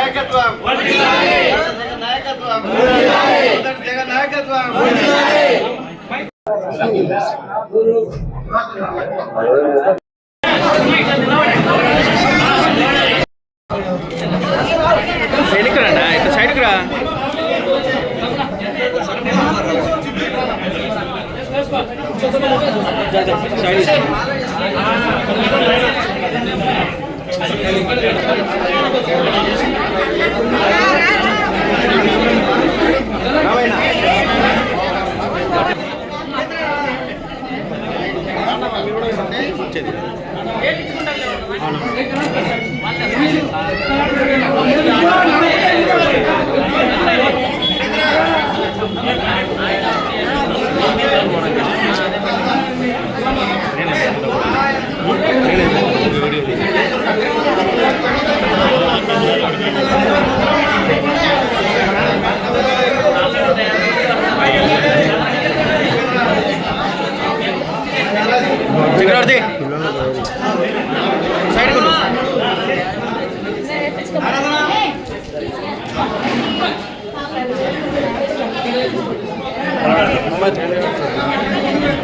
నాయకత్వం నాయకత్వం జగన్ నాయకత్వం. సైడ్కి రా, ఇటు సైడ్కి రా.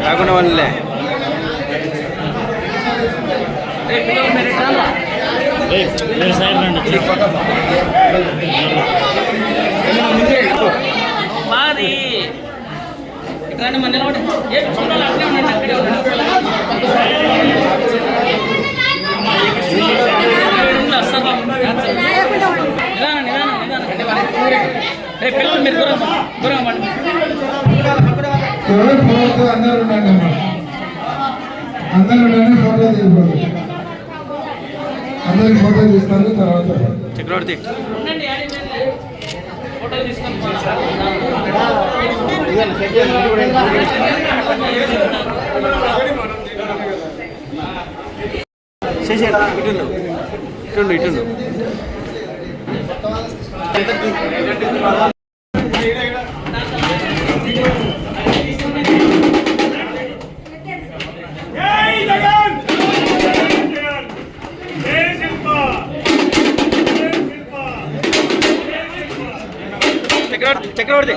రాకుండా వాళ్ళే మాది ఇక్కడ మన నిలబడి అట్లే ఉండండి. అక్కడే పిల్లలు మీరు దూరం అందరూ ఉండండి, ఫోటో తీసుకోండి. అందరికి ఫోటో తీస్తారు. తర్వాత చక్రవర్తి ఫోటో తీసుకొని ఇటు చక్రవర్తి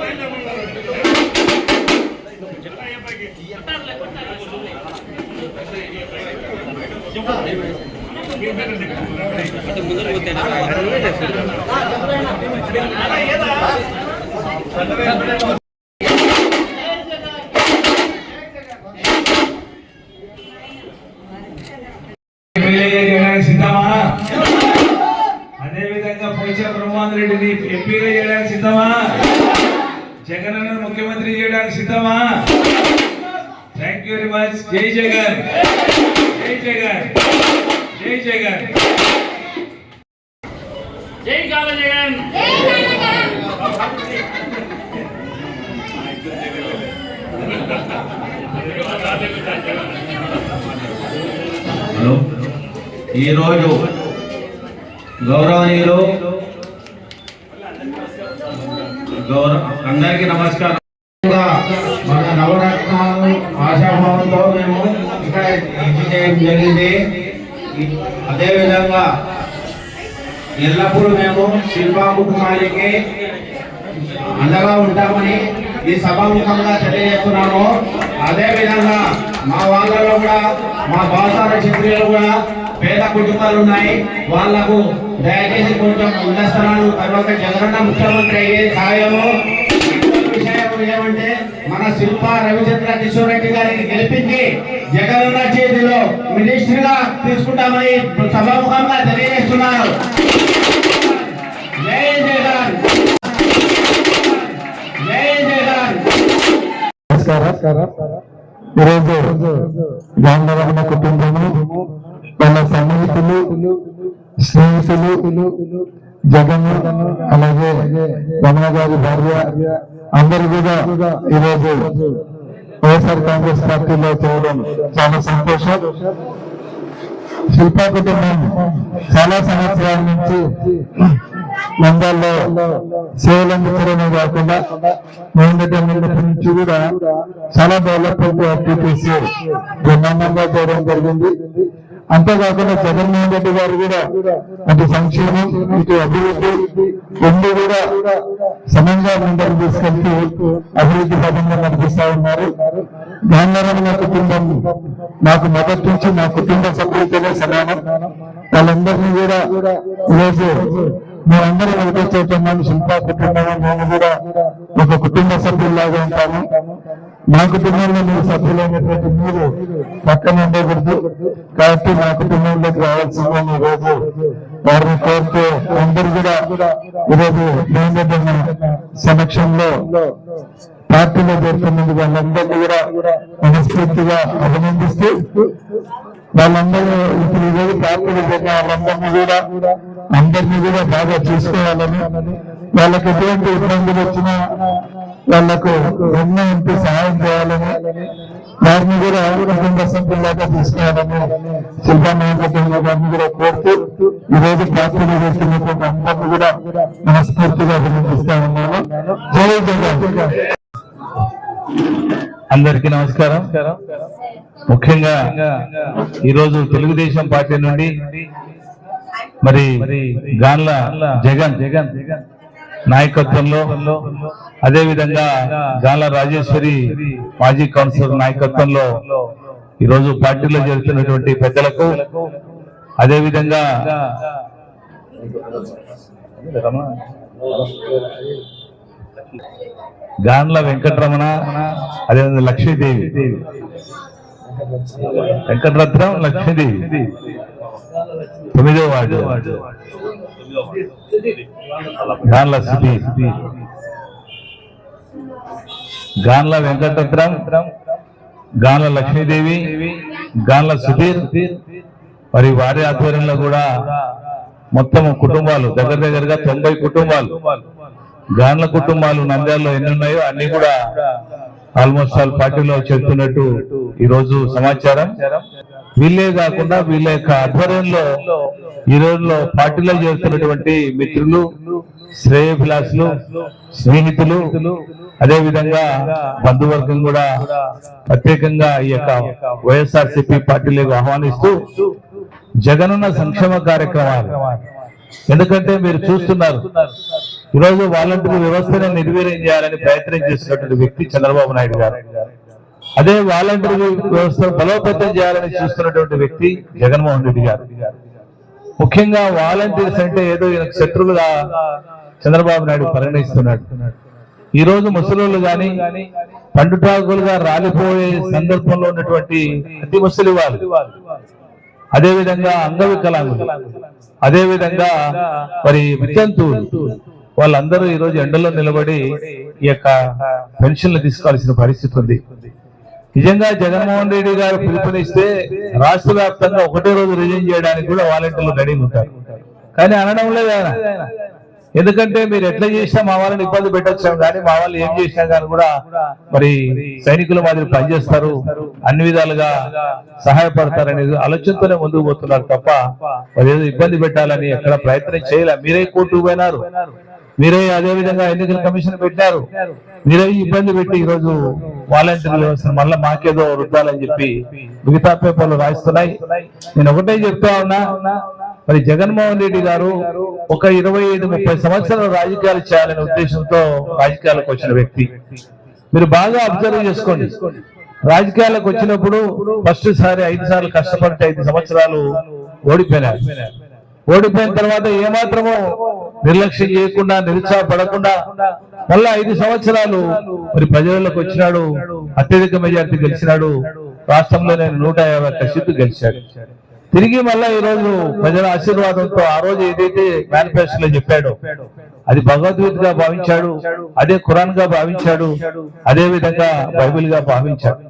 సిద్ధమా? అదేవిధంగా పోచా బ్రహ్మాందర్ రెడ్డిని ఎంపీగా చేయడానికి సిద్ధమా? జగన్ అన్న ముఖ్యమంత్రి చేయడానికి సిద్ధమా? Thank you very much. జై జగన్, జై జగన్, జై జగన్, జై కాల జగన్. హలో, ఈరోజు గౌరవనీయులు అందరికీ నమస్కారం. మన నవరత్నాలు ఆశాభావంతో మేము ఇక్కడ చేయడం జరిగింది. అదేవిధంగా ఎల్లప్పుడూ మేము శిల్పా కుటుంబానికి అండగా ఉంటామని ఈ సభాముఖంగా తెలియజేస్తున్నాము. అదేవిధంగా మా వాళ్ళలో కూడా మా బాసార క్షత్రియులు కూడా పేద కుటుంబాలు ఉన్నాయి. వాళ్లకు దయచేసి కొంచెం ఉన్నస్థానాలు తర్వాత జగనన్న ముఖ్యమంత్రి అయ్యే ఖాయము. విషయం ఏమంటే మన శిల్పా రవిచంద్ర కిషోర్ రెడ్డి గారిని గెలిపించి జగనన్న చేతిలో మినిస్టర్ గా తీసుకుంటామని సభాముఖంగా తెలియజేస్తున్నారు. జై జగన్, జై జగన్. ఈరోజు గాంధీ కుటుంబము వాళ్ళ సన్నిహితులు స్నేహితులు జగన్ అలాగే రమణ గారి భార్య అందరూ కూడా ఈరోజు వైఎస్ఆర్ కాంగ్రెస్ పార్టీలో చేయడం చాలా సంతోషం. శిల్పా కుటుంబం చాలా సంవత్సరాల నుంచి నంద్యాలలో సేవలు అందించడమే కాకుండా నుంచి కూడా చాలా డెవలప్మెంట్ యాక్టివిటీస్ బ్రహ్మాండంగా చేయడం జరిగింది. అంతేకాకుండా జగన్మోహన్ రెడ్డి గారు కూడా అటు సంక్షేమం ఇటు అభివృద్ధి రెండు కూడా సమంగా ముందరకు తీసుకెళ్తూ అభివృద్ధి పదంగా నడిపిస్తా ఉన్నారు. గాంధారమ్మ కుటుంబం నాకు మొదటి నుంచి నా కుటుంబ సభ్యులతోనే సమానం. వాళ్ళందరినీ కూడా ఈరోజు మేమందరం ఒకటే చోటున్నాము. శిల్పా కుటుంబం మేము కూడా ఒక కుటుంబ సభ్యుల్లాగా ఉంటాము. మా కుటుంబంలో మీరు సభ్యులైనటువంటి మీరు పక్కన ఉండకూడదు కాబట్టి మా కుటుంబంలోకి రావాల్సిందే. ఈ రోజు వారిని కోరుతూ అందరూ కూడా ఈరోజు సమక్షంలో పార్టీలో చేరుతున్నందుకు వాళ్ళందరినీ కూడా మనస్ఫూర్తిగా అభినందిస్తూ వాళ్ళందరూ ఇప్పుడు ఈరోజు పార్టీలో చేరిన వాళ్ళందరినీ కూడా బాగా చూసుకోవాలని, వాళ్ళకి ఎటువంటి ఇబ్బందులు వచ్చినా వాళ్లకు ఎన్నో ఉంటే సహాయం చేయాలని, వారిని కూడా కుటుంబ సభ్యులాగా తీసుకోవాలని శిల్పా నాయకత్వంలో వారిని కూడా కోరుతూ ఈరోజు పార్టీలో చేస్తున్నటువంటి అందరినీ కూడా మనస్ఫూర్తిగా అభినందిస్తా ఉన్నాను. జై జగన్. అందరికీ నమస్కారం. ముఖ్యంగా ఈరోజు తెలుగుదేశం పార్టీ నుండి మరి గాన్ల జగన్ నాయకత్వంలో, అదే విధంగా గాన్ల రాజేశ్వరి మాజీ కౌన్సిలర్ నాయకత్వంలో ఈరోజు పార్టీలో జరుగుతున్నటువంటి పెద్దలకు, అదే విధంగా గాన్ల వెంకటరమణ, అదేవిధంగా లక్ష్మీదేవి, వెంకటరత్నం లక్ష్మీదేవి 9వ వార్డు గాన్ల సుధీర్, గాన్ల వెంకటరత్నం, గాన్ల లక్ష్మీదేవి, గాన్ల సుధీర్, మరి వారి ఆధ్వర్యంలో కూడా మొత్తం కుటుంబాలు దగ్గరగా 90 కుటుంబాలు, గాన్ల కుటుంబాలు నంద్యాలలో ఎన్ని ఉన్నాయో అన్ని కూడా ఆల్మోస్ట్ ఆల్ పార్టీలో చెప్తున్నట్టు ఈ రోజు సమాచారం. వీళ్ళే కాకుండా వీళ్ళ యొక్క ఆధ్వర్యంలో ఈ రోజులో పార్టీలో చేస్తున్నటువంటి మిత్రులు, శ్రేయోభిలాషులు, స్నేహితులు, అదే విధంగా బంధువర్గం కూడా ప్రత్యేకంగా ఈ యొక్క వైఎస్ఆర్సీపీ పార్టీలకు ఆహ్వానిస్తూ జగనన్న సంక్షేమ కార్యక్రమాలు, ఎందుకంటే మీరు చూస్తున్నారు ఈరోజు వాలంటీర్ వ్యవస్థను నిర్వీర్యం చేయాలని ప్రయత్నం చేస్తున్నటువంటి వ్యక్తి చంద్రబాబు నాయుడు గారు. అదే వాలంటీర్ వ్యవస్థ బలోపేతం చేయాలని చూస్తున్నటువంటి వ్యక్తి జగన్మోహన్ రెడ్డి గారు. ముఖ్యంగా వాలంటీర్స్ అంటే ఏదో ఈయనకు శత్రువులుగా చంద్రబాబు నాయుడు పరిగణిస్తున్నాడు. ఈ రోజు ముసలోళ్ళు గాని పండుటాకులుగా రాలిపోయే సందర్భంలో ఉన్నటువంటి అతి ముసలి వాళ్ళు, అదే విధంగా అంగవికలాంగులు, అదే విధంగా మరి వితంతువులు, వాళ్ళందరూ ఈ రోజు ఎండలో నిలబడి ఈ యొక్క పెన్షన్లు తీసుకోవాల్సిన పరిస్థితి ఉంది. నిజంగా జగన్మోహన్ రెడ్డి గారు పిలుపునిస్తే రాష్ట్ర వ్యాప్తంగా ఒకటే రోజు రిజైన్ చేయడానికి కూడా వాలంటీర్లు రెడీగా ఉంటారు. కానీ అనడం లేదు ఆయన. ఎందుకంటే మీరు ఎట్లా చేసినా మా వాళ్ళని ఇబ్బంది పెట్టొచ్చాం, కానీ మా వాళ్ళు ఏం చేసినా కానీ కూడా మరి సైనికుల మాదిరి పనిచేస్తారు, అన్ని విధాలుగా సహాయపడతారనే ఆలోచనతోనే ముందుకు పోతున్నారు తప్ప మరి ఏదో ఇబ్బంది పెట్టాలని ఎక్కడ ప్రయత్నం చేయలే. మీరే కోర్టుకు పోయినారు, మీరే అదే విధంగా ఎన్నికల కమిషన్ పెట్టారు, మీరే ఇబ్బంది పెట్టి ఈరోజు వాలంటీర్ వ్యవస్థ మళ్ళీ మాకేదో రుద్దాలని చెప్పి మిగతా పేపర్లు రాయిస్తున్నాయి. నేను ఒకటే చెప్తా ఉన్నా, మరి జగన్మోహన్ రెడ్డి గారు ఒక 25-30 సంవత్సరాలు రాజకీయాలు చేయాలనే ఉద్దేశంతో రాజకీయాలకు వచ్చిన వ్యక్తి. మీరు బాగా అబ్జర్వ్ చేసుకోండి, రాజకీయాలకు వచ్చినప్పుడు ఫస్ట్ సారి 5 సార్లు కష్టపడితే 5 సంవత్సరాలు ఓడిపోయినారు. ఓడిపోయిన తర్వాత ఏమాత్రమూ నిర్లక్ష్యం చేయకుండా, నిరుత్సాహపడకుండా మళ్ళా 5 సంవత్సరాలు మరి ప్రజలకు వచ్చినాడు, అత్యధిక మెజార్టీ గెలిచినాడు, రాష్ట్రంలోనే 151 సీట్లు గెలిచాడు. తిరిగి మళ్ళా ఈ రోజు ప్రజల ఆశీర్వాదంతో ఆ రోజు ఏదైతే మేనిఫెస్టోలో చెప్పాడో అది భగవద్గీతగా భావించాడు, అదే ఖురాన్ గా భావించాడు, అదే విధంగా బైబిల్ గా భావించాడు.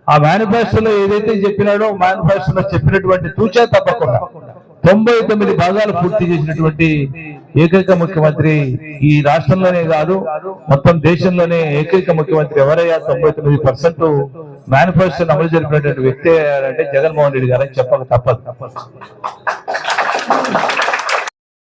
ఆ మేనిఫెస్టోలో ఏదైతే చెప్పినాడో మేనిఫెస్టోలో చెప్పినటువంటి తూచా తప్పకుండా 99 భాగాలు పూర్తి చేసినటువంటి ఏకైక ముఖ్యమంత్రి ఈ రాష్ట్రంలోనే కాదు మొత్తం దేశంలోనే ఏకైక ముఖ్యమంత్రి ఎవరయ్యా 99% మేనిఫెస్టోని అమలు జరిపినటువంటి వ్యక్తి అంటే జగన్మోహన్ రెడ్డి గారు అని చెప్పక తప్పదు.